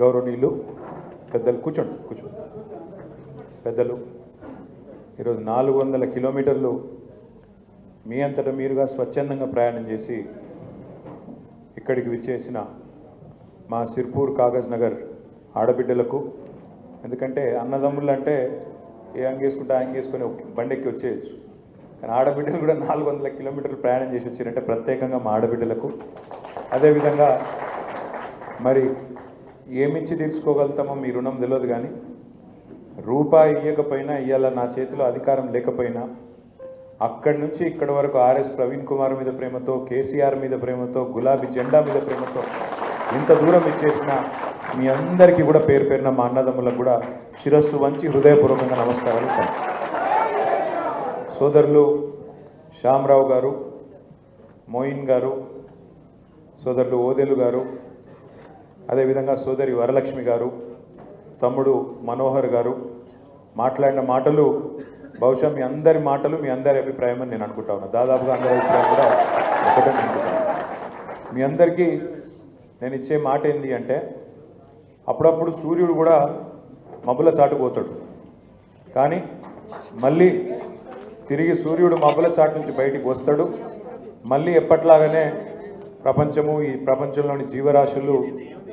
గౌరవనీయులు పెద్దలు కూర్చోండి పెద్దలు ఈరోజు 400 కిలోమీటర్లు మీ అంతటా మీరుగా స్వచ్ఛందంగా ప్రయాణం చేసి ఇక్కడికి విచ్చేసిన మా సిర్పూర్ కాగజ్ నగర్ ఆడబిడ్డలకు, ఎందుకంటే అన్నదమ్ములు అంటే ఏ అంగేసుకుంటే అంగేసుకొని బండెక్కి వచ్చేయచ్చు, కానీ ఆడబిడ్డలు కూడా 400 కిలోమీటర్లు ప్రయాణం చేసి వచ్చారంటే ప్రత్యేకంగా మా ఆడబిడ్డలకు, అదేవిధంగా మరి ఏమిచ్చి తీర్చుకోగలుగుతామో మీ రుణం తెలియదు, కానీ రూపాయి ఇవ్వకపోయినా ఇవాళ నా చేతిలో అధికారం లేకపోయినా అక్కడి నుంచి ఇక్కడి వరకు ఆర్ఎస్ ప్రవీణ్ కుమార్ మీద ప్రేమతో, కేసీఆర్ మీద ప్రేమతో, గులాబీ జెండా మీద ప్రేమతో ఇంత దూరం ఇచ్చేసిన మీ అందరికీ కూడా పేరు పేరున మా అన్నదమ్ములకు కూడా శిరస్సు వంచి హృదయపూర్వకంగా నమస్కారాలు. సోదరులు శ్యామరావు గారు, మోయిన్ గారు, సోదరులు ఓదెలు గారు, అదేవిధంగా సోదరి వరలక్ష్మి గారు, తమ్ముడు మనోహర్ గారు మాట్లాడిన మాటలు బహుశా మీ అందరి మాటలు మీ అందరి అభిప్రాయం అని నేను అనుకుంటా ఉన్నా. దాదాపుగా అందరి అభిప్రాయం కూడా ఒకటే అనుకుంటాను. మీ అందరికీ నేను ఇచ్చే మాట ఏంటి అంటే, అప్పుడప్పుడు సూర్యుడు కూడా మబ్బుల చాటుపోతాడు, కానీ మళ్ళీ తిరిగి సూర్యుడు మబ్బుల చాటు నుంచి బయటికి వస్తాడు. మళ్ళీ ఎప్పట్లాగానే ప్రపంచము, ఈ ప్రపంచంలోని జీవరాశులు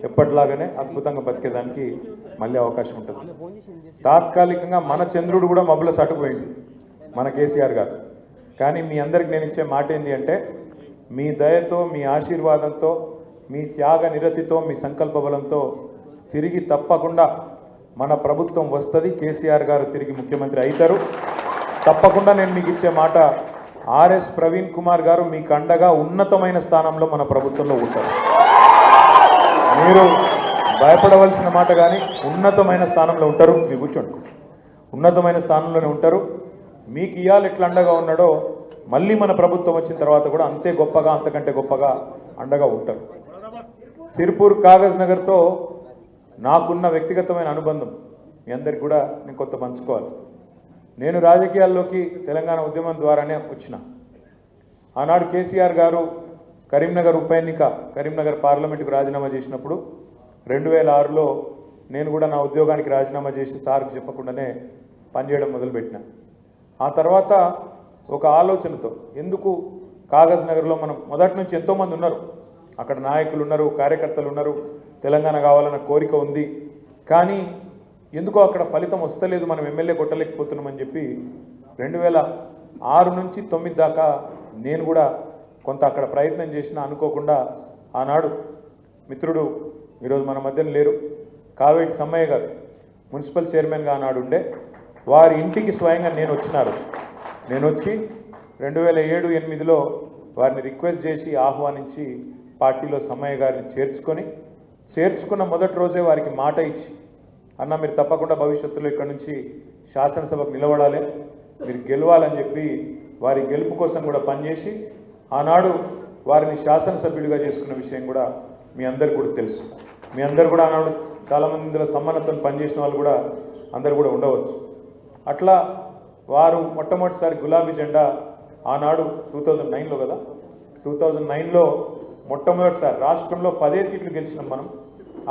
ఎప్పట్లాగానే అద్భుతంగా బతికేదానికి మళ్ళీ అవకాశం ఉంటుంది. తాత్కాలికంగా మన చంద్రుడు కూడా మబ్బుల సటుకుపోయింది మన కేసీఆర్ గారు, కానీ మీ అందరికి నేను ఇచ్చే మాట ఏంటి అంటే, మీ దయతో, మీ ఆశీర్వాదంతో, మీ త్యాగ నిరతితో, మీ సంకల్ప బలంతో తిరిగి తప్పకుండా మన ప్రభుత్వం వస్తుంది. కేసీఆర్ గారు తిరిగి ముఖ్యమంత్రి అవుతారు. తప్పకుండా నేను మీకు ఇచ్చే మాట, ఆర్ఎస్ ప్రవీణ్ కుమార్ గారు మీకు అండగా ఉన్నతమైన స్థానంలో మన ప్రభుత్వంలో ఉంటారు. మీరు భయపడవలసిన మాట కానీ ఉన్నతమైన స్థానంలో ఉంటారు. మీరు కూర్చోండి, ఉన్నతమైన స్థానంలోనే ఉంటారు. మీకు ఇవాళ ఎట్లా అండగా ఉన్నాడో మళ్ళీ మన ప్రభుత్వం వచ్చిన తర్వాత కూడా అంతే గొప్పగా, అంతకంటే గొప్పగా అండగా ఉంటారు. సిర్పూర్ కాగజ్ నగర్తో నాకున్న వ్యక్తిగతమైన అనుబంధం మీ అందరికి కూడా నేను కొంత పంచుకోవాలి. నేను రాజకీయాల్లోకి తెలంగాణ ఉద్యమం ద్వారానే వచ్చిన. ఆనాడు కేసీఆర్ గారు కరీంనగర్ ఉప ఎన్నిక, కరీంనగర్ పార్లమెంటుకు రాజీనామా చేసినప్పుడు 2006లో నేను కూడా నా ఉద్యోగానికి రాజీనామా చేసి సార్కి చెప్పకుండానే పనిచేయడం మొదలుపెట్టిన. ఆ తర్వాత ఒక ఆలోచనతో, ఎందుకు కాగజ్ నగర్లో మనం మొదటి నుంచి ఎంతోమంది ఉన్నారు, అక్కడ నాయకులు ఉన్నారు, కార్యకర్తలు ఉన్నారు, తెలంగాణ కావాలన్న కోరిక ఉంది, కానీ ఎందుకో అక్కడ ఫలితం వస్తలేదు, మనం ఎమ్మెల్యే కొట్టలేకపోతున్నామని చెప్పి 2006 నుంచి 2009 దాకా నేను కూడా కొంత అక్కడ ప్రయత్నం చేసినా. అనుకోకుండా ఆనాడు మిత్రుడు, ఈరోజు మన మధ్యన లేరు, కావేటి సమ్మయ్య గారు మున్సిపల్ చైర్మన్గా ఆనాడు ఉండే, వారి ఇంటికి స్వయంగా నేను వచ్చినారు. నేను వచ్చి 2007-8లో వారిని రిక్వెస్ట్ చేసి ఆహ్వానించి పార్టీలో సమ్మయ్య గారిని చేర్చుకున్న మొదటి రోజే వారికి మాట ఇచ్చి, అన్న మీరు తప్పకుండా భవిష్యత్తులో ఇక్కడ నుంచి శాసనసభకు నిలబడాలి, మీరు గెలవాలని చెప్పి వారి గెలుపు కోసం కూడా పనిచేసి ఆనాడు వారిని శాసనసభ్యుడిగా చేసుకున్న విషయం కూడా మీ అందరికి కూడా తెలుసు. మీ అందరు కూడా ఆనాడు చాలామంది ఇందులో సమానతతో పనిచేసిన వాళ్ళు కూడా అందరు కూడా ఉండవచ్చు. అట్లా వారు మొట్టమొదటిసారి గులాబీ జెండా ఆనాడు 2009లో కదా, 2009లో మొట్టమొదటిసారి రాష్ట్రంలో 10 సీట్లు గెలిచినాం మనం.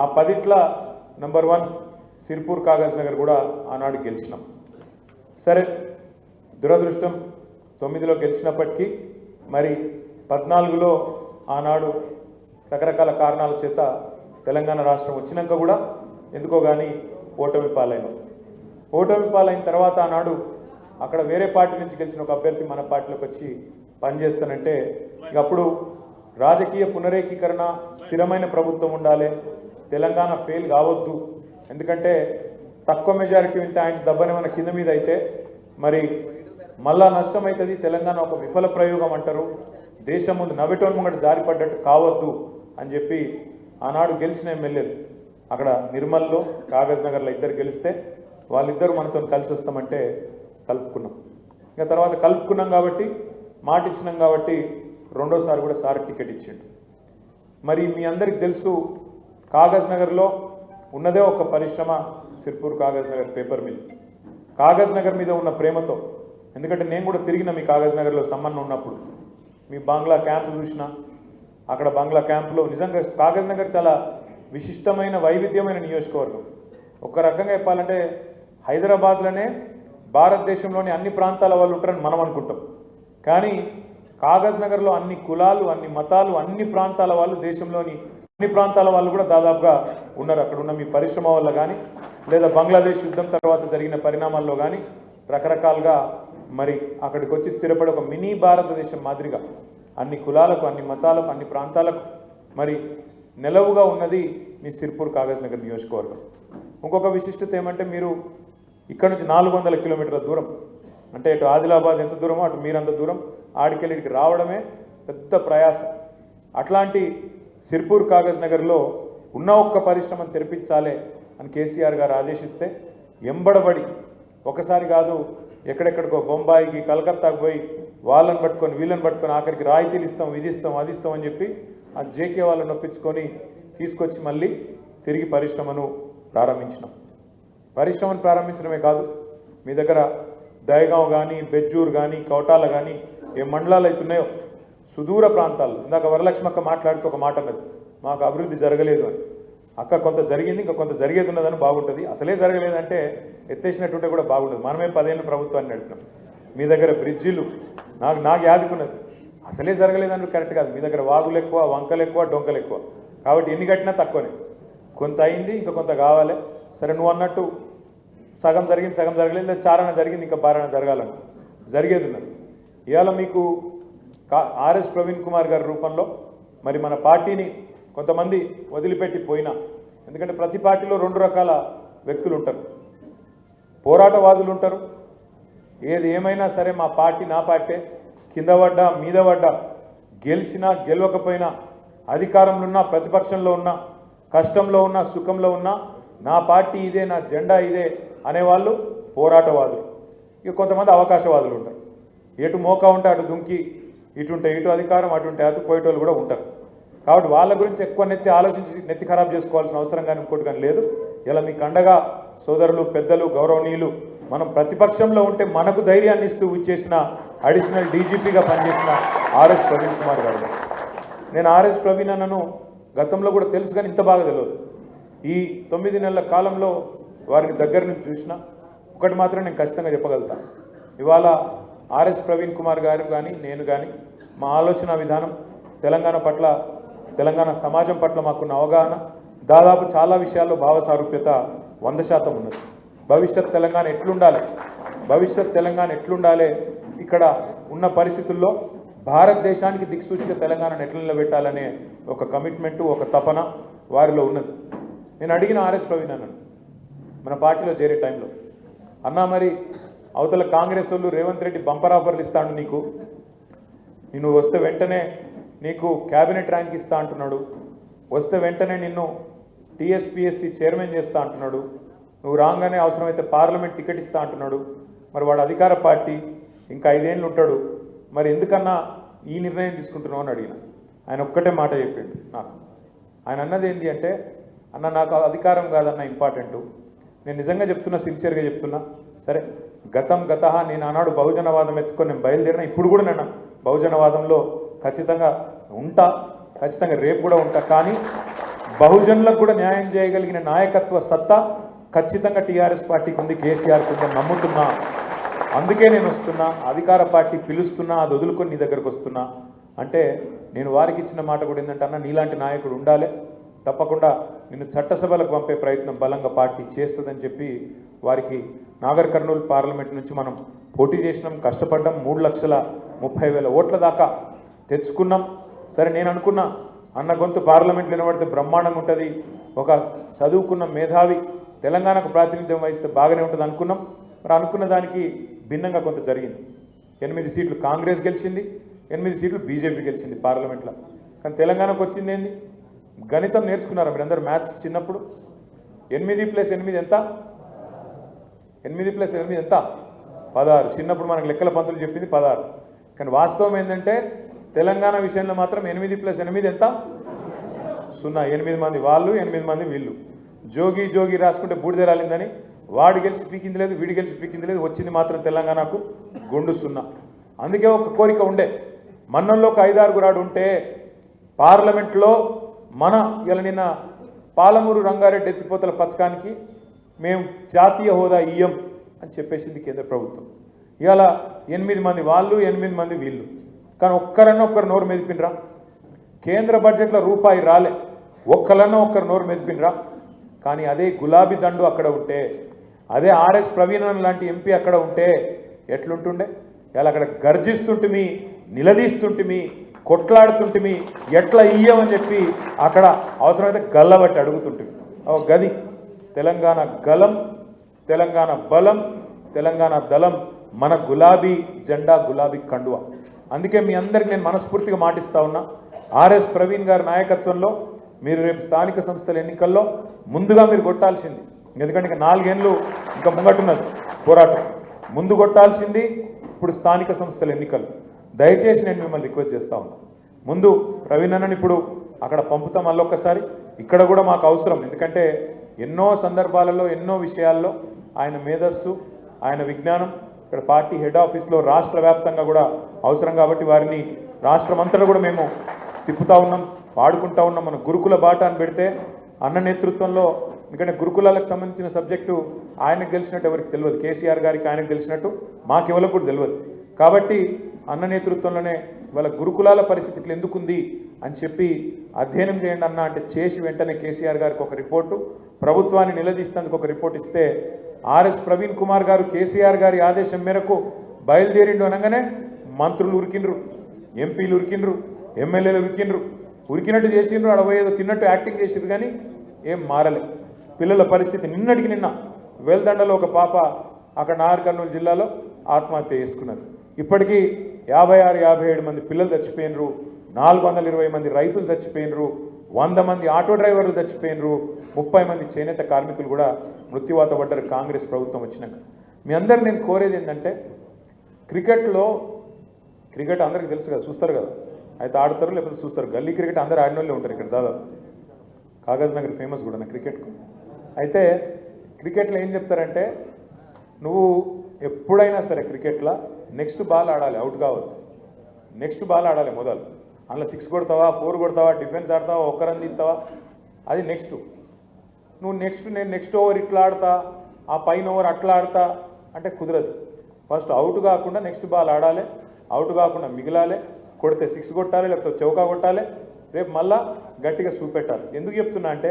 ఆ 10ట్లో నంబర్ 1 సిర్పూర్ కాగజ్ నగర్ కూడా ఆనాడు గెలిచినాం. సరే, దురదృష్టం 9లో గెలిచినప్పటికీ మరి 14లో ఆనాడు రకరకాల కారణాల చేత తెలంగాణ రాష్ట్రం వచ్చినాక కూడా ఎందుకో కానీ ఓటమి పాలైన. ఓటమి పాలైన తర్వాత ఆనాడు అక్కడ వేరే పార్టీ నుంచి గెలిచిన ఒక అభ్యర్థి మన పార్టీలోకి వచ్చి పనిచేస్తానంటే, ఇక అప్పుడు రాజకీయ పునరేకీకరణ, స్థిరమైన ప్రభుత్వం ఉండాలి, తెలంగాణ ఫెయిల్ కావద్దు, ఎందుకంటే తక్కువ మెజారిటీ ఉంటే ఆయన దెబ్బనేమన్నా కింద మీద అయితే మరి మళ్ళా నష్టం అవుతుంది, తెలంగాణ ఒక విఫల ప్రయోగం అంటారు, దేశం ముందు నవ్వటం ముంగట జారిపడ్డట్టు కావద్దు అని చెప్పి ఆనాడు గెలిచిన ఎమ్మెల్యేలు అక్కడ నిర్మల్లో, కాగజ్ నగర్లో ఇద్దరు గెలిస్తే వాళ్ళిద్దరు మనతో కలిసి వస్తామంటే కలుపుకున్నాం. ఇక తర్వాత కలుపుకున్నాం కాబట్టి, మాట ఇచ్చినాం కాబట్టి రెండోసారి కూడా సార్ టికెట్ ఇచ్చిండు. మరి మీ అందరికి తెలుసు, కాగజ్ నగర్లో ఉన్నదే ఒక పరిశ్రమ, సిర్పూర్ కాగజ్ నగర్ పేపర్ మిల్. కాగజ్ నగర్ మీద ఉన్న ప్రేమతో, ఎందుకంటే నేను కూడా తిరిగిన మీ కాగజ్ నగర్లో సంబంధం ఉన్నప్పుడు, మీ బంగ్లా క్యాంప్ చూసిన, అక్కడ బంగ్లా క్యాంపులో నిజంగా కాగజ్ నగర్ చాలా విశిష్టమైన వైవిధ్యమైన నియోజకవర్గం. ఒక రకంగా చెప్పాలంటే హైదరాబాద్లోనే భారతదేశంలోని అన్ని ప్రాంతాల వాళ్ళు ఉంటారని మనం అనుకుంటాం. కానీ కాగజ్ నగర్లో అన్ని కులాలు, అన్ని మతాలు, అన్ని ప్రాంతాల వాళ్ళు, దేశంలోని అన్ని ప్రాంతాల వాళ్ళు కూడా దాదాపుగా ఉన్నారు. అక్కడ ఉన్న మీ పరిశ్రమ వల్ల కానీ లేదా బంగ్లాదేశ్ యుద్ధం తర్వాత జరిగిన పరిణామాల్లో కానీ రకరకాలుగా మరి అక్కడికి వచ్చి స్థిరపడి ఒక మినీ భారతదేశం మాదిరిగా అన్ని కులాలకు, అన్ని మతాలకు, అన్ని ప్రాంతాలకు మరి నెలవుగా ఉన్నది మీ సిర్పూర్ కాగజ్ నగర్ నియోజకవర్గం. ఇంకొక విశిష్టత ఏమంటే మీరు ఇక్కడ నుంచి 400 కిలోమీటర్ల దూరం, అంటే ఇటు ఆదిలాబాద్ ఎంత దూరమో అటు మీరంత దూరం, ఆడికెళ్ళికి రావడమే పెద్ద ప్రయాస. అట్లాంటి సిర్పూర్ కాగజ్ నగర్లో ఉన్న ఒక్క పరిశ్రమను తెరిపించాలి అని కేసీఆర్ గారు ఆదేశిస్తే ఎంబడబడి ఒకసారి కాదు ఎక్కడెక్కడికో బొంబాయికి, కలకత్తాకు పోయి వాళ్ళని పట్టుకొని వీళ్ళని పట్టుకొని ఆఖరికి రాయితీలు ఇస్తాం, ఇది ఇస్తాం, అది ఇస్తాం అని చెప్పి ఆ జేకే వాళ్ళని నొప్పించుకొని తీసుకొచ్చి మళ్ళీ తిరిగి పరిశ్రమను ప్రారంభించినాం. పరిశ్రమను ప్రారంభించడమే కాదు, మీ దగ్గర దయగాం కానీ, బెజ్జూర్ కానీ, కౌటాల కానీ ఏ మండలాలు అవుతున్నాయో సుదూర ప్రాంతాల్లో, ఇందాక వరలక్ష్మక్క మాట్లాడుతూ ఒక మాట అన్నది, మాకు అభివృద్ధి జరగలేదు అని. అక్క కొంత జరిగింది, ఇంకా కొంత జరిగేది ఉన్నదని బాగుంటుంది. అసలే జరగలేదంటే ఎత్తేసినట్టుంటే కూడా బాగుంటుంది. మనమే 10 ఏళ్ళు ప్రభుత్వాన్ని నడిపినాం. మీ దగ్గర బ్రిడ్జిలు నాకు యాదుకున్నది, అసలే జరగలేదని కరెక్ట్ కాదు. మీ దగ్గర వాగులు ఎక్కువ, వంకలు ఎక్కువ, డొంకలు ఎక్కువ, కాబట్టి ఎన్ని కట్టినా తక్కువనే. కొంత అయింది, ఇంకా కొంత కావాలి. సరే నువ్వు అన్నట్టు సగం జరిగింది, సగం జరగలేదు, లేదా చారణ జరిగింది, ఇంకా బారణ జరగాలని జరిగేది ఉన్నది. ఇవాళ మీకు ఆర్ఎస్ ప్రవీణ్ కుమార్ గారి రూపంలో మరి మన పార్టీని కొంతమంది వదిలిపెట్టి పోయినా, ఎందుకంటే ప్రతి పార్టీలో 2 రకాల వ్యక్తులు ఉంటారు. పోరాటవాదులు ఉంటారు, ఏది ఏమైనా సరే మా పార్టీ నా పార్టీ, కింద పడ్డా మీద పడ్డా, గెలిచినా గెలవకపోయినా, అధికారంలో ఉన్నా ప్రతిపక్షంలో ఉన్నా, కష్టంలో ఉన్నా సుఖంలో ఉన్నా నా పార్టీ ఇదే, నా జెండా ఇదే అనేవాళ్ళు పోరాటవాదులు. ఇక కొంతమంది అవకాశవాదులు ఉంటారు, ఎటు మోకా ఉంటే అటు దుంకి, ఇటుంటే ఇటు అధికారం, అటుంటే అటు పోయేటోళ్ళు కూడా ఉంటారు. కాబట్టి వాళ్ళ గురించి ఎక్కువ ఆలోచించి నెత్తి ఖరాబ్ చేసుకోవాల్సిన అవసరం కానీ ఇంకోటి కానీ లేదు. ఇలా మీకు అండగా సోదరులు, పెద్దలు, గౌరవనీయులు, మనం ప్రతిపక్షంలో ఉంటే మనకు ధైర్యాన్ని ఇస్తూ ఇచ్చేసిన అడిషనల్ డీజీపీగా పనిచేసిన ఆర్ఎస్ ప్రవీణ్ కుమార్ గారు. నేను ఆర్ఎస్ ప్రవీణ్ అన్నను గతంలో కూడా తెలుసు, కానీ ఇంత బాగా తెలియదు. ఈ 9 నెలల కాలంలో వారిని దగ్గర నుంచి చూసిన ఒకటి మాత్రం నేను ఖచ్చితంగా చెప్పగలుగుతాను. ఇవాళ ఆర్ఎస్ ప్రవీణ్ కుమార్ గారు కానీ నేను కానీ మా ఆలోచన విధానం, తెలంగాణ పట్ల, తెలంగాణ సమాజం పట్ల మాకున్న అవగాహన దాదాపు చాలా విషయాల్లో భావసారూప్యత 100% ఉన్నది. భవిష్యత్ తెలంగాణ ఎట్లుండాలి, భవిష్యత్ తెలంగాణ ఎట్లుండాలి, ఇక్కడ ఉన్న పరిస్థితుల్లో భారతదేశానికి దిక్సూచిగా తెలంగాణను ఎట్లా నిలబెట్టాలనే ఒక కమిట్మెంటు, ఒక తపన వారిలో ఉన్నది. నేను అడిగిన ఆర్ఎస్ ప్రవీణ్ అన్నను మన పార్టీలో చేరే టైంలో, అన్నా మరి అవతల కాంగ్రెస్ వాళ్ళు రేవంత్ రెడ్డి బంపర్ ఆఫర్లు ఇస్తాడు నీకు, నువ్వు వస్తే వెంటనే నీకు క్యాబినెట్ ర్యాంక్ ఇస్తా అంటున్నాడు, వస్తే వెంటనే నిన్ను టీఎస్పీఎస్సీ చైర్మన్ చేస్తా అంటున్నాడు, నువ్వు రాగానే అవసరమైతే పార్లమెంట్ టికెట్ ఇస్తా అంటున్నాడు. మరి వాడు అధికార పార్టీ, ఇంకా 5 ఏళ్ళు ఉంటాడు, మరి ఎందుకన్నా ఈ నిర్ణయం తీసుకుంటున్నావు అని అడిగిన. ఆయన ఒక్కటే మాట చెప్పిండు నాకు. ఆయన అన్నది ఏంటి అంటే, అన్న నాకు అధికారం కాదన్న ఇంపార్టెంటు, నేను నిజంగా చెప్తున్నా, సిన్సియర్గా చెప్తున్నా. సరే గతహ నేను ఆనాడు బహుజనవాదం ఎత్తుకొని నేను బయలుదేరిన, ఇప్పుడు కూడా నేను బహుజనవాదంలో ఖచ్చితంగా ఉంటా, ఖచ్చితంగా రేపు కూడా ఉంటా. కానీ బహుజనులకు కూడా న్యాయం చేయగలిగిన నాయకత్వ సత్తా ఖచ్చితంగా టీఆర్ఎస్ పార్టీకి ఉంది, కేసీఆర్కి ఉందని నమ్ముతున్నా. అందుకే నేను వస్తున్నా, అధికార పార్టీ పిలుస్తున్నా, అది వదులుకొని నీ దగ్గరకు వస్తున్నా అంటే, నేను వారికి ఇచ్చిన మాట కూడా ఏంటంటే, అన్న నీలాంటి నాయకుడు ఉండాలి, తప్పకుండా నిన్ను చట్టసభలకు పంపే ప్రయత్నం బలంగా పార్టీ చేస్తుందని చెప్పి వారికి నాగర్ కర్నూలు పార్లమెంట్ నుంచి మనం పోటీ చేసినాం, కష్టపడ్డాం, 3,30,000 ఓట్ల దాకా తెచ్చుకున్నాం. సరే నేను అనుకున్నా, అన్న గొంతు పార్లమెంట్లో వినబడితే బ్రహ్మాండంగా ఉంటుంది, ఒక చదువుకున్న మేధావి తెలంగాణకు ప్రాతినిధ్యం వహిస్తే బాగానే ఉంటుంది అనుకున్నాం. మరి అనుకున్న దానికి భిన్నంగా కొంత జరిగింది. 8 సీట్లు కాంగ్రెస్ గెలిచింది, 8 సీట్లు బీజేపీ గెలిచింది పార్లమెంట్లో. కానీ తెలంగాణకు వచ్చింది ఏంది, గణితం నేర్చుకున్నారా మీరందరూ మ్యాథ్స్ చిన్నప్పుడు? 8 + 8 ఎంత? 8 + 8 ఎంత? 16. చిన్నప్పుడు మనకు లెక్కల పంతులు చెప్పింది 16. కానీ వాస్తవం ఏంటంటే తెలంగాణ విషయంలో మాత్రం 8 + 8 ఎంత? 0. 8 మంది వాళ్ళు, 8 మంది వీళ్ళు. జోగి రాసుకుంటే బూడిద రాలిందని వాడు గెలిచి పీకింది లేదు, వీడు గెలిచి పీకింది లేదు, వచ్చింది మాత్రం తెలంగాణకు గుండు 0. అందుకే ఒక కోరిక ఉండే, మన్నంలో ఒక 5-6 ఉంటే పార్లమెంట్లో మన ఇలా నిన్న పాలమూరు రంగారెడ్డి ఎత్తిపోతల పథకానికి మేము జాతీయ హోదా ఇయ్యం అని చెప్పేసింది కేంద్ర ప్రభుత్వం. ఇవాళ 8 మంది వాళ్ళు 8 మంది వీళ్ళు, కానీ ఒక్కరు నోరు మెదిపినరా? కేంద్ర బడ్జెట్లో రూపాయి రాలే, ఒక్కరు నోరు మెదిపినరా? కానీ అదే గులాబీ దండు అక్కడ ఉంటే, అదే ఆర్ఎస్ ప్రవీణన్ లాంటి ఎంపీ అక్కడ ఉంటే ఎట్లుంటుండే? ఇలా అక్కడ గర్జిస్తుంటిమి, నిలదీస్తుంటిమి, కొట్లాడుతుంటిమి, ఎట్లా ఇయ్యమని చెప్పి అక్కడ అవసరమైతే గల్లబట్టి అడుగుతుంటిమి. గది తెలంగాణ గలం, తెలంగాణ బలం, తెలంగాణ దళం, మన గులాబీ జెండా, గులాబీ కండువా. అందుకే మీ అందరికి నేను మనస్ఫూర్తిగా మాటిస్తా ఉన్నా, ఆర్ఎస్ ప్రవీణ్ గారి నాయకత్వంలో మీరు రేపు స్థానిక సంస్థల ఎన్నికల్లో ముందుగా మీరు కొట్టాల్సింది. ఎందుకంటే ఇంకా 4 ఏళ్ళు ఇంకా ముంగట్టున్నది పోరాటం. ముందు కొట్టాల్సింది ఇప్పుడు స్థానిక సంస్థల ఎన్నికలు. దయచేసి నేను మిమ్మల్ని రిక్వెస్ట్ చేస్తా ఉన్నా, ముందు ప్రవీణ్ అన్నని ఇప్పుడు అక్కడ పంపుతాం మళ్ళొక్కసారి. ఇక్కడ కూడా మాకు అవసరం, ఎందుకంటే ఎన్నో సందర్భాలలో ఎన్నో విషయాల్లో ఆయన మేధస్సు, ఆయన విజ్ఞానం ఇక్కడ పార్టీ హెడ్ ఆఫీస్లో రాష్ట్ర వ్యాప్తంగా కూడా అవసరం. కాబట్టి వారిని రాష్ట్రమంతటా కూడా మేము తిప్పుతూ ఉన్నాం, వాడుకుంటూ ఉన్నాం. మన గురుకుల బాట అని పెడితే అన్న నేతృత్వంలో, ఎందుకంటే గురుకులాలకు సంబంధించిన సబ్జెక్టు ఆయనకు తెలిసినట్టు ఎవరికి తెలియదు, కేసీఆర్ గారికి ఆయనకు తెలిసినట్టు మాకెవరికి కూడా తెలియదు. కాబట్టి అన్న నేతృత్వంలోనే వాళ్ళ గురుకులాల పరిస్థితి ఇట్లా ఎందుకుంది అని చెప్పి అధ్యయనం చేయండి అన్న అంటే చేసి వెంటనే కేసీఆర్ గారికి ఒక రిపోర్టు, ప్రభుత్వాన్ని నిలదీస్తేందుకు ఒక రిపోర్ట్ ఇస్తే ఆర్ఎస్ ప్రవీణ్ కుమార్ గారు కేసీఆర్ గారి ఆదేశం మేరకు బయలుదేరిండు అనగానే మంత్రులు ఉరికిండ్రు, ఎంపీలు ఉరికిండ్రు, ఎమ్మెల్యేలు ఉరికిండ్రు, ఉరికినట్టు చేసిండ్రు, అడబోయేదో తిన్నట్టు యాక్టింగ్ చేసిండ్రు, కానీ ఏం మారలే. పిల్లల పరిస్థితి నిన్నటికి నిన్న వేల్దండలో ఒక పాప అక్కడ నాగర్ కర్నూలు జిల్లాలో ఆత్మహత్య చేసుకున్నారు. ఇప్పటికీ 56-57 మంది పిల్లలు చచ్చిపోయినరు, 420 మంది రైతులు చచ్చిపోయినరు, 100 మంది ఆటో డ్రైవర్లు చచ్చిపోయినరు, 30 మంది చేనేత కార్మికులు కూడా మృత్యువాత పడ్డారు కాంగ్రెస్ ప్రభుత్వం వచ్చినాక. మీ అందరు నేను కోరేది ఏంటంటే, క్రికెట్ అందరికీ తెలుసు కదా, చూస్తారు కదా, అయితే ఆడతారు లేకపోతే చూస్తారు. గల్లీ క్రికెట్ అందరూ ఆడిన వాళ్ళే ఉంటారు ఇక్కడ దాదాపు. కాగజ్ నగర్ ఫేమస్ కూడా నా క్రికెట్కు. అయితే క్రికెట్లో ఏం చెప్తారంటే, నువ్వు ఎప్పుడైనా సరే క్రికెట్లో నెక్స్ట్ బాల్ ఆడాలి, అవుట్ కావద్దు. నెక్స్ట్ బాల్ ఆడాలి మొదలు. అందులో 6 కొడతావా, 4 కొడతావా, డిఫెన్స్ ఆడతావా, ఒక్క రన్ తీస్తావా, అది నెక్స్ట్. నువ్వు నేను నెక్స్ట్ ఓవర్ ఇట్లా ఆడతా, ఆ పైన ఓవర్ అట్లా ఆడతా అంటే కుదరదు. ఫస్ట్ అవుట్ కాకుండా నెక్స్ట్ బాల్ ఆడాలి, అవుట్ కాకుండా మిగిలాలి, కొడితే 6 కొట్టాలి, లేకపోతే చౌకా కొట్టాలి, రేపు మళ్ళా గట్టిగా చూపెట్టాలి. ఎందుకు చెప్తున్నా అంటే,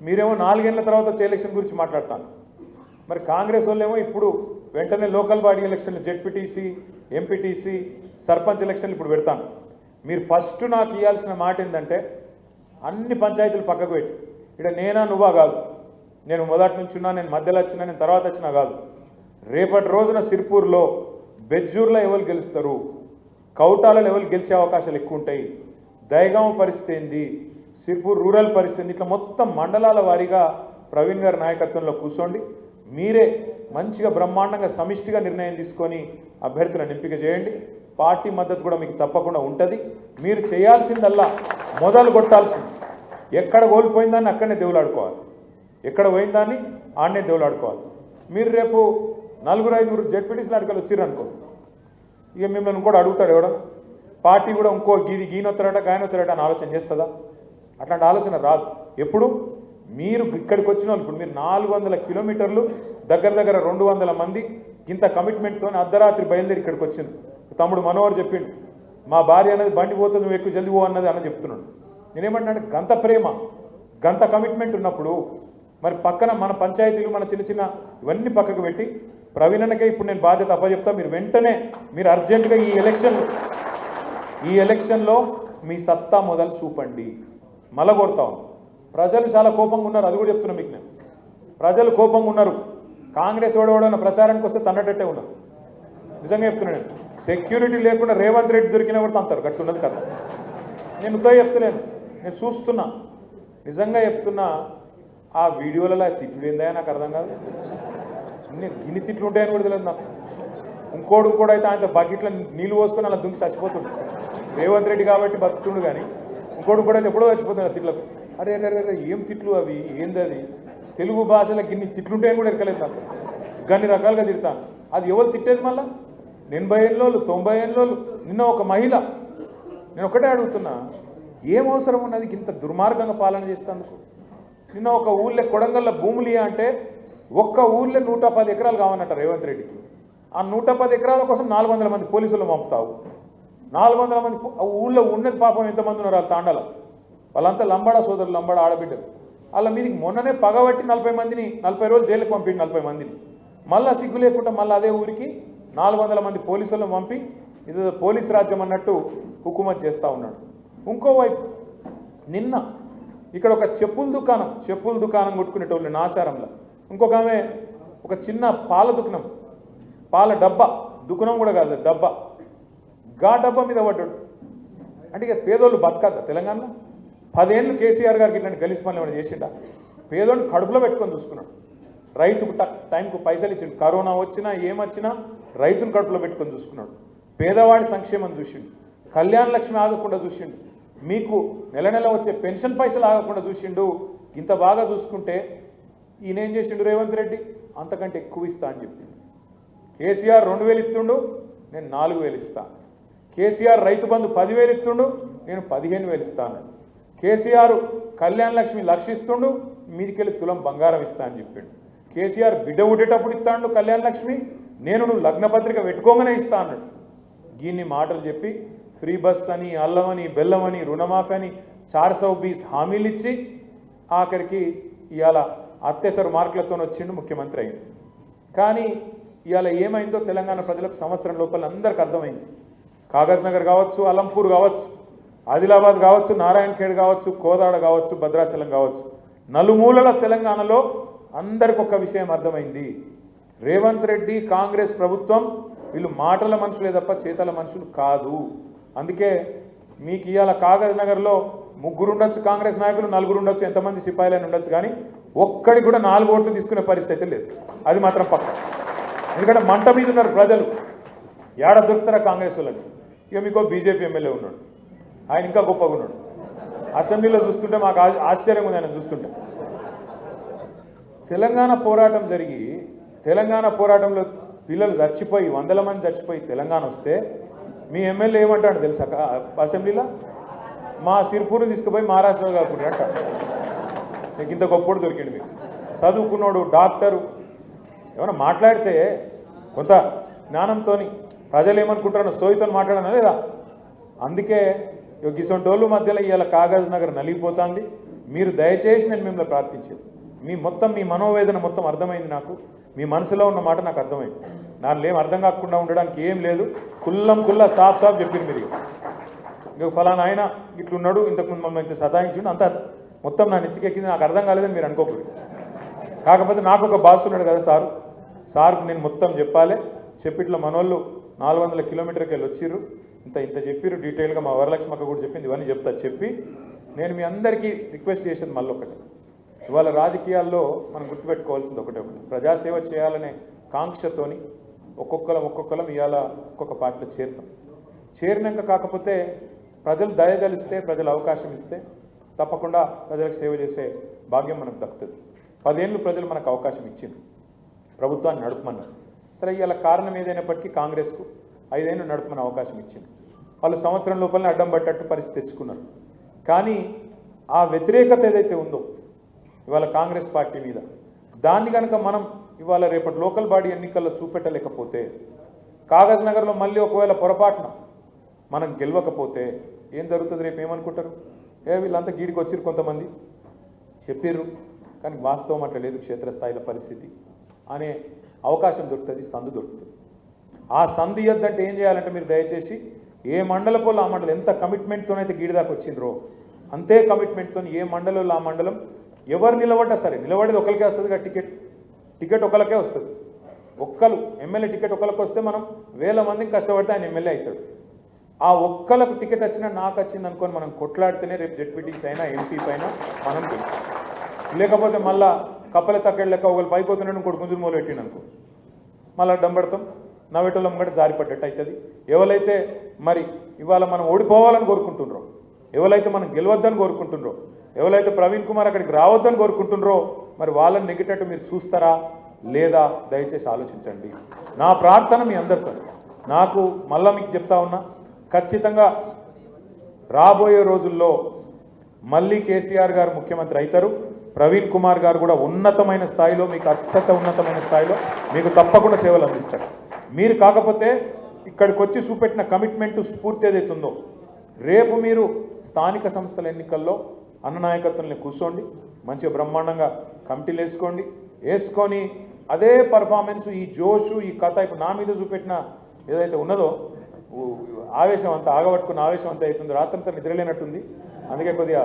మీరేమో 4 ఏళ్ల తర్వాత వచ్చే ఎలక్షన్ గురించి మాట్లాడతాను, మరి కాంగ్రెస్ వాళ్ళేమో ఇప్పుడు వెంటనే లోకల్ బాడీ ఎలక్షన్లు, జెడ్పీటీసీ, ఎంపీటీసీ, సర్పంచ్ ఎలక్షన్లు ఇప్పుడు పెడతాను. మీరు ఫస్ట్ నాకు ఇవ్వాల్సిన మాట ఏంటంటే, అన్ని పంచాయతీలు పక్కకు పెట్టి, ఇక్కడ నేనా నువ్వా కాదు, నేను మొదటి నుంచి ఉన్నా, నేను మధ్యలో వచ్చినా, నేను తర్వాత వచ్చినా కాదు, రేపటి రోజున సిర్పూర్లో, బెజ్జూర్లో ఎవరు గెలుస్తారు, కౌటాలలో ఎవరు గెలిచే అవకాశాలు ఎక్కువ ఉంటాయి, దయగామ పరిస్థితి ఏంది, సిర్పూర్ రూరల్ పరిస్థితి, ఇట్లా మొత్తం మండలాల వారీగా ప్రవీణ్ గారి నాయకత్వంలో కూర్చోండి. మీరే మంచిగా బ్రహ్మాండంగా సమిష్టిగా నిర్ణయం తీసుకొని అభ్యర్థులను ఎంపిక చేయండి. పార్టీ మద్దతు కూడా మీకు తప్పకుండా ఉంటుంది. మీరు చేయాల్సిందల్లా మొదలు కొట్టాల్సింది, ఎక్కడ కోల్పోయిందాన్ని అక్కడనే దేవులాడుకోవాలి, ఎక్కడ పోయిందాన్ని ఆడనే దేవులాడుకోవాలి. మీరు రేపు 4-5 జెడ్పీటీసీలు అడగలు వచ్చిర్రనుకో, ఇక మిమ్మల్ని ఇంకోటి అడుగుతాడు ఎవడ, పార్టీ కూడా ఇంకో గీనొత్తారట గాయనొత్తారట అని ఆలోచన చేస్తుందా? అట్లాంటి ఆలోచన రాదు. ఎప్పుడు మీరు ఇక్కడికి వచ్చిన వాళ్ళు, ఇప్పుడు మీరు 400 కిలోమీటర్లు, దగ్గర 200 మంది ఇంత కమిట్మెంట్తో అర్ధరాత్రి బయలుదేరి ఇక్కడికి వచ్చింది. తమ్ముడు మనోహర్ చెప్పిండు, మా భార్య అనేది బండి పోతుంది, నువ్వు ఎక్కువ జల్ది పో అన్నది అని చెప్తున్నాడు. నేనేమంటున్నాను, గంత ప్రేమ, గంత కమిట్మెంట్ ఉన్నప్పుడు మరి పక్కన మన పంచాయతీలు, మన చిన్న ఇవన్నీ పక్కకు పెట్టి ప్రవీణనకే ఇప్పుడు నేను బాధ్యత అప్పచెప్తా. మీరు వెంటనే మీరు అర్జెంటుగా ఈ ఎలక్షన్లో మీ సత్తా మొదలు చూపండి. మళ్ళా కోరుతాం, ప్రజలు చాలా కోపంగా ఉన్నారు, అది కూడా చెప్తున్నా మీకు నేను. ప్రజలు కోపంగా ఉన్నారు, కాంగ్రెస్ ఓడవడన్న ప్రచారానికి వస్తే తన్నటట్టే ఉన్నారు. నిజంగా చెప్తున్నాను, సెక్యూరిటీ లేకుండా రేవంత్ రెడ్డి దొరికినా కూడా తంతారు, గట్టున్నది కదా. నేను ఉత్తగా చెప్తలేను, నేను చూస్తున్నా, నిజంగా చెప్తున్నా. ఆ వీడియోలలో తిట్లు ఏందా నాకు అర్థం కాదు. నేను గిన్ని తిట్లు ఉంటాయని కూడా తెలియదు నాకు. ఇంకోటి అయితే ఆయన బకెట్లో నీళ్ళు పోసుకొని అలా దుంకి చచ్చిపోతుండు. రేవంత్ రెడ్డి కాబట్టి బతుకుతుండు, కానీ ఇంకోటి అయితే ఎప్పుడో చచ్చిపోతుంది తిట్లకు. అరే ఏం తిట్లు అవి, ఏంది అది, తెలుగు భాషలో గిన్ని తిట్లుంటాయని కూడా ఎరకలేదు నాకు. గన్ని రకాలుగా తిడతాను. అది ఎవరు తిట్టేది మళ్ళా? 80 ఏళ్ళోళ్ళు, 90 ఏళ్ళోళ్ళు. నిన్న ఒక మహిళ, నేను ఒకటే అడుగుతున్నా, ఏం అవసరం ఉన్నది ఇంత దుర్మార్గంగా పాలన చేస్తేందుకు? నిన్న ఒక ఊళ్ళో కొడంగల్లో భూములు అంటే ఒక్క ఊళ్ళో 110 ఎకరాలు కావన్నట్ట రేవంత్ రెడ్డికి. ఆ 110 ఎకరాల కోసం 400 మంది పోలీసులు పంపుతావు. 400 మంది ఊళ్ళో ఉన్నది పాపం ఎంతమంది ఉన్నారు వాళ్ళ తాండల, వాళ్ళంతా లంబాడ సోదరులు, లంబాడ ఆడబిడ్డలు. వాళ్ళ మీదకి మొన్ననే పగబట్టి 40 రోజులు జైలుకి పంపిండి 40 మందిని. మళ్ళీ సిగ్గు లేకుండా మళ్ళీ అదే ఊరికి 400 మంది పోలీసులను పంపి ఇది పోలీస్ రాజ్యం అన్నట్టు హుకుమత్ చేస్తూ ఉన్నాడు. ఇంకోవైపు నిన్న ఇక్కడ ఒక చెప్పుల దుకాణం కొట్టుకునేటోళ్ళు నాచారంలో, ఇంకొక ఆమె ఒక చిన్న పాల దుకాణం, పాల డబ్బా, దుకాణం కూడా కాదు డబ్బా, డబ్బా మీద పడ్డాడు. అంటే ఇక పేదోళ్ళు బతకద్దా తెలంగాణలో? 10 ఏళ్ళు కేసీఆర్ గారికి ఇట్లాంటి గలీజ్ పనులు ఏమైనా చేసిండా? పేదోళ్ళు కడుపులో పెట్టుకొని చూసుకున్నాడు. రైతుకు టైంకు పైసలు ఇచ్చిండు. కరోనా వచ్చినా ఏమొచ్చినా రైతును కడుపులో పెట్టుకొని చూసుకున్నాడు. పేదవాడి సంక్షేమం చూసిండు. కళ్యాణ లక్ష్మి ఆగకుండా చూసిండు. మీకు నెల నెల వచ్చే పెన్షన్ పైసలు ఆగకుండా చూసిండు. ఇంత బాగా చూసుకుంటే ఈయన ఏం చేసిండు రేవంత్ రెడ్డి? అంతకంటే ఎక్కువ ఇస్తా అని చెప్పిండు. కేసీఆర్ 2000 ఇస్తుండు, నేను 4000 ఇస్తా. కేసీఆర్ రైతు బంధు 10,000 ఇస్తుండు, నేను 15,000 ఇస్తా అన్నాడు. కేసీఆర్ కళ్యాణ లక్ష్మి 1,00,000 ఇస్తుండు, మీదికెళ్ళి తులం బంగారం ఇస్తా అని చెప్పిండు. కేసీఆర్ బిడ్డ ఉడేటప్పుడు ఇస్తాడు కళ్యాణ లక్ష్మి, నేను నువ్వు లగ్నపత్రిక పెట్టుకోగానే ఇస్తా అన్నాడు. దీన్ని మాటలు చెప్పి ఫ్రీ బస్ అని, అల్లమని, బెల్లమని, రుణమాఫీ అని 420 హామీలు ఇచ్చి ఆఖరికి ఇవాళ అత్యవసర మార్కులతో వచ్చిండు, ముఖ్యమంత్రి అయింది. కానీ ఇవాళ ఏమైందో తెలంగాణ ప్రజలకు సంవత్సరం లోపల అందరికీ అర్థమైంది. కాగజ్ నగర్ కావచ్చు, అలంపూర్ కావచ్చు, ఆదిలాబాద్ కావచ్చు, నారాయణ ఖేడ్ కావచ్చు, కోదాడ కావచ్చు, భద్రాచలం కావచ్చు, నలుమూలల తెలంగాణలో అందరికి ఒక విషయం అర్థమైంది. రేవంత్ రెడ్డి కాంగ్రెస్ ప్రభుత్వం వీళ్ళు మాటల మనుషులే తప్ప చేతల మనుషులు కాదు. అందుకే మీకు ఇవాళ కాగజ్ నగర్లో 3 ఉండొచ్చు కాంగ్రెస్ నాయకులు, 4 ఉండొచ్చు, ఎంతమంది సిపాయిలని ఉండొచ్చు, కానీ ఒక్కడికి కూడా 4 ఓట్లు తీసుకునే పరిస్థితి లేదు. అది మాత్రం పక్క. ఎందుకంటే మంట మీద ఉన్నారు ప్రజలు. ఏడ దొరుకుతారా కాంగ్రెస్ వాళ్ళని? ఇక మీకు బీజేపీ ఎమ్మెల్యే ఉన్నాడు, ఆయన ఇంకా గొప్పగా ఉన్నాడు. అసెంబ్లీలో చూస్తుంటే మాకు ఆశ్చర్యంగా ఉంది ఆయన చూస్తుంటే. తెలంగాణ పోరాటం జరిగి తెలంగాణ పోరాటంలో పిల్లలు చచ్చిపోయి 100 మంది చచ్చిపోయి తెలంగాణ వస్తే మీ ఎమ్మెల్యే ఏమంటాడు తెలుసా? అసెంబ్లీలో మా సిర్పూర్ని తీసుకుపోయి మహారాష్ట్రలో కలుపుకుంటాడు అంట. మీకు ఇంత గొప్పడు దొరికిండు. మీకు చదువుకున్నాడు, డాక్టరు, ఏమైనా మాట్లాడితే కొంత జ్ఞానంతో ప్రజలు ఏమనుకుంటారో సోయితో మాట్లాడనా లేదా? అందుకే గిసొంటోళ్ళు మధ్యలో ఇవాళ కాగజ్ నగర్ నలిగిపోతుంది. మీరు దయచేసి నేను మిమ్మల్ని ప్రార్థించేది, మీ మనోవేదన మొత్తం అర్థమైంది నాకు. మీ మనసులో ఉన్న మాట నాకు అర్థమైంది. నాకు ఏం అర్థం కాకుండా ఉండడానికి ఏం లేదు. కుల్లా సాఫ్ చెప్పింది మీరు. ఇంక ఫలానా ఆయన ఇట్లున్నాడు, ఇంతకుముందు మమ్మల్ని ఇంత సతాయించుండు, అంతా మొత్తం నా నెత్తికెక్కింది, నాకు అర్థం కాలేదని మీరు అనుకోకూడదు. కాకపోతే నాకు ఒక బాస్ ఉన్నాడు కదా సార్కు నేను మొత్తం చెప్పాలి. చెప్పిట్లా మనోళ్ళు 400 కిలోమీటర్కి వెళ్ళి వచ్చిర్రు, ఇంత చెప్పిర్రు డీటెయిల్గా. మా వరలక్ష్మక్క కూడా చెప్పింది, ఇవన్నీ చెప్పి నేను మీ అందరికీ రిక్వెస్ట్ చేసేది మళ్ళీ ఒకటి. ఇవాళ రాజకీయాల్లో మనం గుర్తుపెట్టుకోవాల్సింది ఒకటే, ప్రజాసేవ చేయాలనే కాంక్షతోని ఒక్కొక్కరం ఇవాళ ఒక్కొక్క పార్టీలో చేరినాక కాకపోతే ప్రజలు దయదలిస్తే, ప్రజలు అవకాశం ఇస్తే తప్పకుండా ప్రజలకు సేవ చేసే భాగ్యం మనకు దక్కుతుంది. 10 ఏళ్ళు ప్రజలు మనకు అవకాశం ఇచ్చింది, ప్రభుత్వాన్ని నడుపుమన్నారు. సరే ఇవాళ కారణం ఏదైనప్పటికీ కాంగ్రెస్కు 5 ఏళ్ళు నడుపుమని అవకాశం ఇచ్చింది. వాళ్ళు సంవత్సరం లోపలనే అడ్డం పట్టేట్టు పరిస్థితి తెచ్చుకున్నారు. కానీ ఆ వ్యతిరేకత ఏదైతే ఉందో ఇవాళ కాంగ్రెస్ పార్టీ మీద, దాన్ని కనుక మనం ఇవాళ రేపటి లోకల్ బాడీ ఎన్నికల్లో చూపెట్టలేకపోతే, కాగజ్ నగర్లో మళ్ళీ ఒకవేళ పొరపాటున మనం గెలవకపోతే ఏం జరుగుతుంది? రేపు ఏమనుకుంటారు? వీళ్ళంతా గీడికి వచ్చిరు, కొంతమంది చెప్పిర్రు, కానీ వాస్తవం అట్లా లేదు క్షేత్రస్థాయిలో పరిస్థితి అనే అవకాశం దొరుకుతుంది, సందు దొరుకుతుంది. ఆ సందు ఇవ్వద్దంటే ఏం చేయాలంటే మీరు దయచేసి ఏ మండలపోలో ఆ మండలం ఎంత కమిట్మెంట్తోనైతే గీడి దాకా వచ్చిండ్రో అంతే కమిట్మెంట్తో ఏ మండలంలో ఆ మండలం ఎవరు నిలబడ్డా సరే, నిలబడేది ఒకరికే వస్తుంది, టికెట్ ఒకరికే వస్తుంది. ఎమ్మెల్యే టికెట్ ఒకరికి వస్తే మనం 1000 మందిని కష్టపడితే ఆయన ఎమ్మెల్యే అవుతాడు. ఆ ఒక్కలకు టికెట్ వచ్చినా నాకు వచ్చింది అనుకొని మనం కొట్లాడితేనే రేపు జెడ్పీటీసీ అయినా ఎంపీ పైన మనం గెలుస్తాం. లేకపోతే మళ్ళా కప్పల తక్కడి లెక్క ఒకరు పైపోతున్నాడు, ఇంకోటి గుంజులు మూలు పెట్టిండు అనుకో, మళ్ళీ డంబడతాం, నవ్వేటోళ్ళం కూడా జారిపడ్డట్టు అవుతుంది. ఎవరైతే మరి ఇవాళ మనం ఓడిపోవాలని కోరుకుంటున్నారో, ఎవరైతే మనం గెలవద్దని కోరుకుంటున్నారో, ఎవరైతే ప్రవీణ్ కుమార్ అక్కడికి రావద్దని కోరుకుంటున్నారో, మరి వాళ్ళని నెగ్గేటట్టు మీరు చూస్తారా లేదా? దయచేసి ఆలోచించండి. నా ప్రార్థన మీ అందరితో. నాకు మళ్ళా మీకు చెప్తా ఉన్నా, ఖచ్చితంగా రాబోయే రోజుల్లో మళ్ళీ కేసీఆర్ గారు ముఖ్యమంత్రి అవుతారు. ప్రవీణ్ కుమార్ గారు కూడా ఉన్నతమైన స్థాయిలో, మీకు అత్యంత ఉన్నతమైన స్థాయిలో మీకు తప్పకుండా సేవలు అందిస్తారు. మీరు కాకపోతే ఇక్కడికి వచ్చి చూపెట్టిన కమిట్మెంట్ స్ఫూర్తి ఏదైతుందో రేపు మీరు స్థానిక సంస్థల ఎన్నికల్లో అన్న నాయకత్వంలో కూర్చోండి, మంచిగా బ్రహ్మాండంగా కమిటీలు వేసుకొని అదే పర్ఫార్మెన్స్, ఈ జోషు, ఈ కథ ఇప్పుడు నా మీద చూపెట్టిన ఏదైతే ఉన్నదో ఆవేశం అంతా ఆగబట్టుకున్న ఆవేశం అంతా అవుతుందో రాత్రంతా నిద్రలేనట్టుంది. అందుకే కొద్దిగా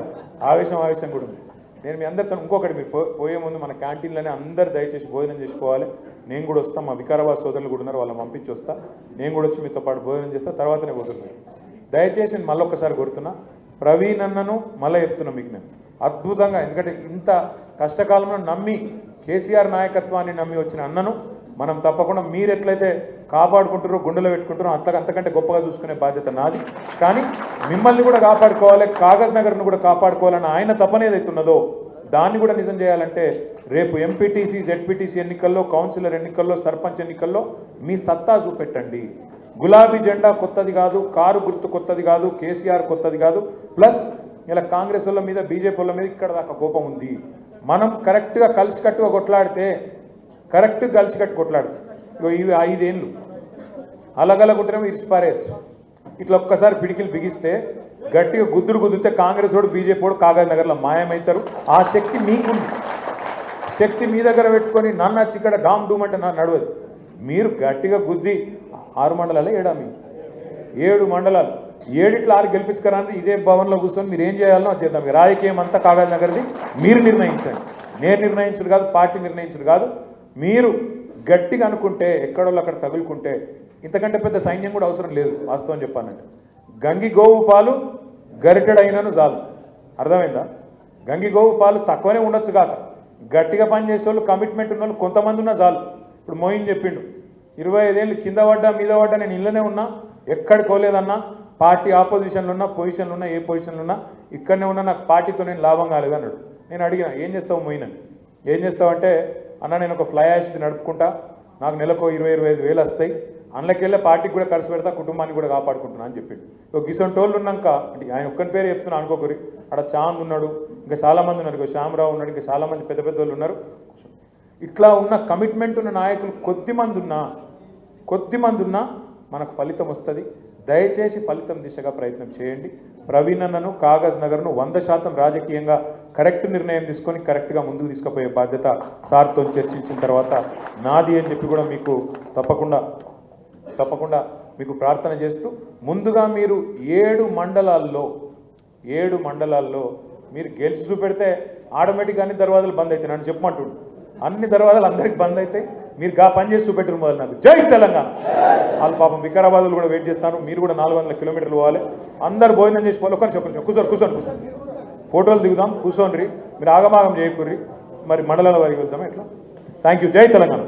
ఆవేశం కూడా ఉంది. నేను మీ అందరితో ఇంకొకటి, మీరు పోయే ముందు మన క్యాంటీన్లోనే అందరు దయచేసి భోజనం చేసుకోవాలి. నేను కూడా వస్తాను, మా వికారాబాద్ సోదరులు కూడా ఉన్నారు, వాళ్ళని పంపించి వస్తా. నేను కూడా వచ్చి మీతో పాటు భోజనం చేస్తా, తర్వాతనే పోతుంది. దయచేసి నేను మళ్ళొక్కసారి కోరుతున్నా, ప్రవీణ్ అన్నను మళ్ళీ చెప్తున్నా మీకు నేను అద్భుతంగా, ఎందుకంటే ఇంత కష్టకాలంలో నమ్మి కేసీఆర్ నాయకత్వాన్ని నమ్మి వచ్చిన అన్నను మనం తప్పకుండా మీరు ఎట్లయితే కాపాడుకుంటారో, గుండెలో పెట్టుకుంటారో అంతకంటే గొప్పగా చూసుకునే బాధ్యత నాది. కానీ మిమ్మల్ని కూడా కాపాడుకోవాలి, కాగజ్ నగర్ను కూడా కాపాడుకోవాలని ఆయన తపన ఏదైతే ఉన్నదో దాన్ని కూడా నిజం చేయాలంటే రేపు ఎంపీటీసీ, జెడ్పీటీసీ ఎన్నికల్లో, కౌన్సిలర్ ఎన్నికల్లో, సర్పంచ్ ఎన్నికల్లో మీ సత్తా చూపెట్టండి. గులాబీ జెండా కొత్తది కాదు, కారు గుర్తు కొత్తది కాదు, కేసీఆర్ కొత్తది కాదు. ప్లస్ ఇలా కాంగ్రెస్ వాళ్ళ మీద, బీజేపీ వాళ్ళ మీద ఇక్కడ దాకా కోపం ఉంది. మనం కరెక్ట్గా కలిసికట్టుగా కొట్లాడితే, ఇవి 5 ఏళ్ళు అలగలగుంటేనేమో ఇరిసిపారేయచ్చు. ఇట్లా ఒక్కసారి పిడికిలు బిగిస్తే, గట్టిగా గుద్దితే కాంగ్రెస్ వాడు, బీజేపీ వాడు కాగజ్ నగర్లో మాయమవుతారు. ఆ శక్తి మీకుంది. శక్తి మీ దగ్గర పెట్టుకొని నన్ను వచ్చి ఇక్కడ డామ్ డూమ్ అంటే నడవదు. మీరు గట్టిగా గుద్ది 6 మండలాలు 7 మండలాలు 6 గెలిపించుకరాని ఇదే భవన్లో కూర్చొని మీరు ఏం చేయాలనో చేద్దాం. రాజకీయం అంతా కాగజ్ నగర్ది, మీరు నిర్ణయించండి. నేను నిర్ణయించడు కాదు, పార్టీ నిర్ణయించడు కాదు. మీరు గట్టిగా అనుకుంటే, ఎక్కడోళ్ళు అక్కడ తగులుకుంటే ఇంతకంటే పెద్ద సైన్యం కూడా అవసరం లేదు. వాస్తవం చెప్పానంటే గంగి గోవు పాలు గరిటెడైనను చాలు. అర్థమైందా? గంగి గోవు పాలు తక్కువనే ఉండొచ్చు కాక, గట్టిగా పనిచేసే వాళ్ళు, కమిట్మెంట్ ఉన్న వాళ్ళు కొంతమంది ఉన్నా చాలు. ఇప్పుడు మోయిన్ చెప్పిండు, 25 ఏళ్ళు కింద పడ్డా మీద పడ్డా నేను ఇళ్ళనే ఉన్నా, ఎక్కడికి పోలేదన్నా, పార్టీ ఆపోజిషన్లో ఉన్నా, పొజిషన్లో ఉన్నా, ఏ పొజిషన్లో ఉన్నా ఇక్కడనే ఉన్నా, నాకు పార్టీతో నేను లాభం కాలేదన్నాడు. నేను అడిగిన, ఏం చేస్తావు మోయిన్ అని? ఏం చేస్తావంటే, అన్న నేను ఒక ఫ్లై యాష్ నడుపుకుంటా, నాకు నెలకు 20-25 వేలు వస్తాయి, అందులోకెళ్ళే పార్టీకి కూడా ఖర్చు పెడతా, కుటుంబాన్ని కూడా కాపాడుకుంటున్నా అని చెప్పిండు. ఒక గిసొంటోళ్ళు ఉన్నాక, అంటే ఆయన ఒక్కని పేరు చెప్తున్నా అనుకోకరి, అక్కడ చాంద్ ఉన్నాడు, ఇంకా చాలామంది ఉన్నారు, ఇంకా శ్యామరావు ఉన్నాడు, ఇంకా చాలామంది పెద్ద వాళ్ళు ఉన్నారు. ఇట్లా ఉన్న కమిట్మెంట్ ఉన్న నాయకులు కొద్దిమంది ఉన్నా మనకు ఫలితం వస్తుంది. దయచేసి ఫలితం దిశగా ప్రయత్నం చేయండి. ప్రవీణ్ అన్నను, కాగజ్ నగర్ను 100% రాజకీయంగా కరెక్ట్ నిర్ణయం తీసుకొని కరెక్ట్గా ముందుకు తీసుకుపోయే బాధ్యత సార్తో చర్చించిన తర్వాత నాది అని చెప్పి కూడా మీకు తప్పకుండా మీకు ప్రార్థన చేస్తూ, ముందుగా మీరు 7 మండలాల్లో మీరు గెలిచి చూపెడితే ఆటోమేటిక్గా అన్ని దర్వాజాలు బంద్ అవుతాయి. నన్ను చెప్పమంటుండు, అన్ని దర్వాజాలు అందరికి బంద్ అవుతాయి. మీరు పని చేసి చూపెట్టరు మొదలు. నాకు జై తెలంగాణ. వాళ్ళు పాపం వికారాబాద్లు కూడా వెయిట్ చేస్తాను. మీరు కూడా 400 కిలోమీటర్లు పోవాలి. అందరు భోజనం చేసి పోవాలి. ఒకరిని కూర్చోండి ఫోటోలు దిగుదాం, కూర్చోండి. మీరు ఆగమాగం చేయకూర్రి. మరి మండలాల వారికి వెళ్తామా ఎట్లా? Thank you. జై తెలంగాణ.